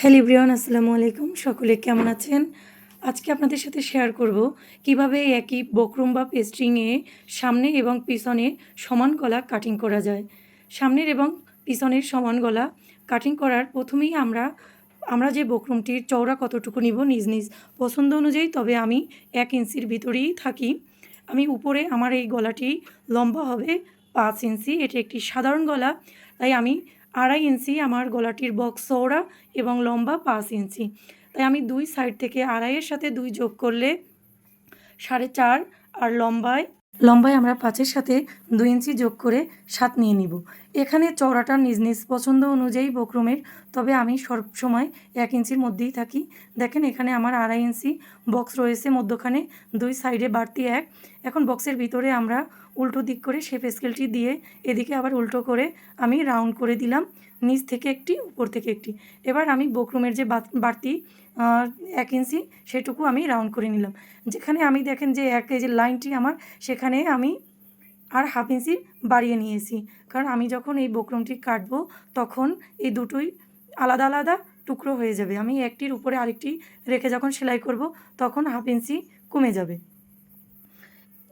Hello everyone, আসসালামু আলাইকুম। সকলে কেমন আছেন? আজকে আপনাদের সাথে শেয়ার করব কিভাবে একই বকরুম বা পেস্ট্রিংয়ে সামনে এবং পিছনে সমান গলা কাটিং করা যায়। সামনের এবং পিছনের সমান গলা কাটিং করার প্রথমেই আমরা যে বকরুমটির চওড়া কতটুকু নিব নিজ নিজ পছন্দ অনুযায়ী, তবে আমি 1 ইঞ্চির ভিতরেই থাকি। আমি উপরে আমার এই গলাটি লম্বা হবে 5 ইঞ্চি। এটি একটি সাধারণ গলা, তাই আমি 2.5 ইঞ্চি আমার গলাটির বক্স চওড়া এবং লম্বা 5 ইঞ্চি। তাই আমি 2 সাইড থেকে 2.5-এর সাথে 2 যোগ করলে 4.5, আর লম্বায় আমরা 5-এর সাথে 2 ইঞ্চি যোগ করে 7 নিয়ে নিব। এখানে চওড়াটা নিজ নিজ পছন্দ অনুযায়ী বকরুমের, তবে আমি সবসময় 1 ইঞ্চির মধ্যেই থাকি। দেখেন এখানে আমার 2.5 ইঞ্চি বক্স রয়েছে, মধ্যখানে 2 সাইডে বাড়তি 1। এখন বক্সের ভিতরে আমরা উল্টো দিক করে শেপ স্কেলটি দিয়ে এদিকে আবার উল্টো করে আমি রাউন্ড করে দিলাম, নিচ থেকে একটি উপর থেকে একটি। এবার আমি বকরুমের যে বাড়তি 1 ইঞ্চি সেটুকু আমি রাউন্ড করে নিলাম। যেখানে আমি দেখেন যে এই যে লাইনটি আমার, সেখানে আমি আর 1/2 ইঞ্চি বাড়িয়ে নিয়েছি, কারণ আমি যখন এই বকরুমটি কাটবো তখন এই দুটোই আলাদা আলাদা টুকরো হয়ে যাবে। আমি একটির উপরে আরেকটি রেখে যখন সেলাই করব তখন 1/2 ইঞ্চি কমে যাবে।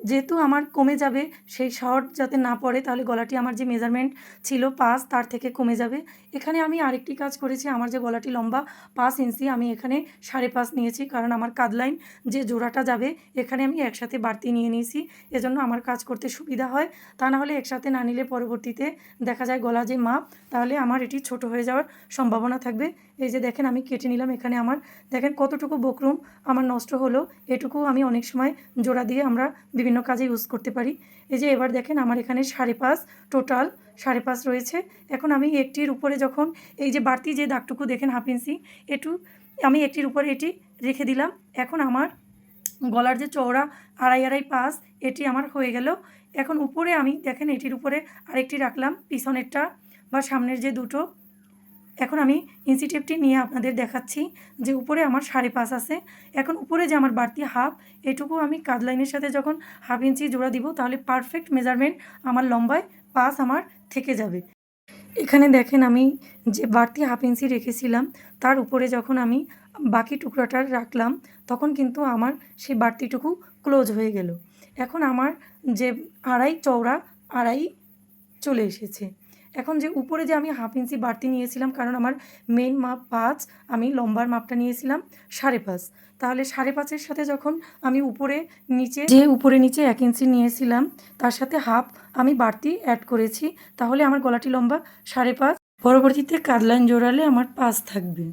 যেহেতু আমার কমে যাবে, সেই শর্ট যাতে না পড়ে, তাহলে গলাটি আমার যে মেজারমেন্ট ছিল 5, তার থেকে কমে যাবে। এখানে আমি আরেকটি কাজ করেছি, আমার যে গলাটি লম্বা 5 ইঞ্চি, আমি এখানে 5.5 নিয়েছি, কারণ আমার কাঁধ লাইন যে জোড়াটা যাবে এখানে আমি একসাথে বাড়তি নিয়ে নিয়েছি। এজন্য আমার কাজ করতে সুবিধা হয়। তা না হলে একসাথে না নিলে পরবর্তীতে দেখা যায় গলা যে মাপ, তাহলে আমার এটি ছোট হয়ে যাওয়ার সম্ভাবনা থাকবে। এই যে দেখেন আমি কেটে নিলাম। এখানে আমার দেখেন কতটুকু বকরুম আমার নষ্ট হলো। এটুকু আমি অনেক সময় জোড়া দিয়ে আমরা বিভিন্ন কাজে ইউজ করতে পারি। এই যে এবার দেখেন আমার এখানে 5.5, টোটাল 5.5 রয়েছে। এখন আমি একটির উপরে যখন এই যে বাড়তি যে দাগটুকু দেখেন 1/2 ইঞ্চি, আমি একটির উপরে এটি রেখে দিলাম। এখন আমার গলার যে চওড়া 2.5 5 এটি আমার হয়ে গেল। এখন উপরে আমি দেখেন এটির উপরে আরেকটি রাখলাম, পিছনেরটা বা সামনের যে দুটো। এখন আমি ইঞ্চি টেপটি নিয়ে আপনাদের দেখাচ্ছি যে উপরে আমার 5.5 আছে। এখন উপরে যে আমার বাড়তি হাফ, এটুকু আমি কাঁধ লাইনের সাথে যখন 1/2 ইঞ্চি জোড়া দিব, তাহলে পারফেক্ট মেজারমেন্ট আমার লম্বায় 5 আমার থেকে যাবে। এখানে দেখেন আমি যে বাড়তি 1/2 ইঞ্চি রেখেছিলাম, তার উপরে যখন আমি বাকি টুকরাটা রাখলাম, তখন কিন্তু আমার সেই বাড়তিটুকু ক্লোজ হয়ে গেল। এখন আমার যে 2.5 চওড়া 2.5 চলে এসেছে। এখন যে উপরে যে আমি 1/2 ইঞ্চি বাড়তি নিয়েছিলাম, কারণ আমার মেইন মাপ 5, আমি লম্বার মাপটা নিয়েছিলাম 5.5। তাহলে 5.5-এর সাথে যখন আমি উপরে নিচে 1 ইঞ্চি নিয়েছিলাম, তার সাথে হাফ আমি বাড়তি অ্যাড করেছি, তাহলে আমার গলাটি লম্বা 5.5। পরবর্তীতে কাঁধ লাইন জোড়ালে আমার 5 থাকবে।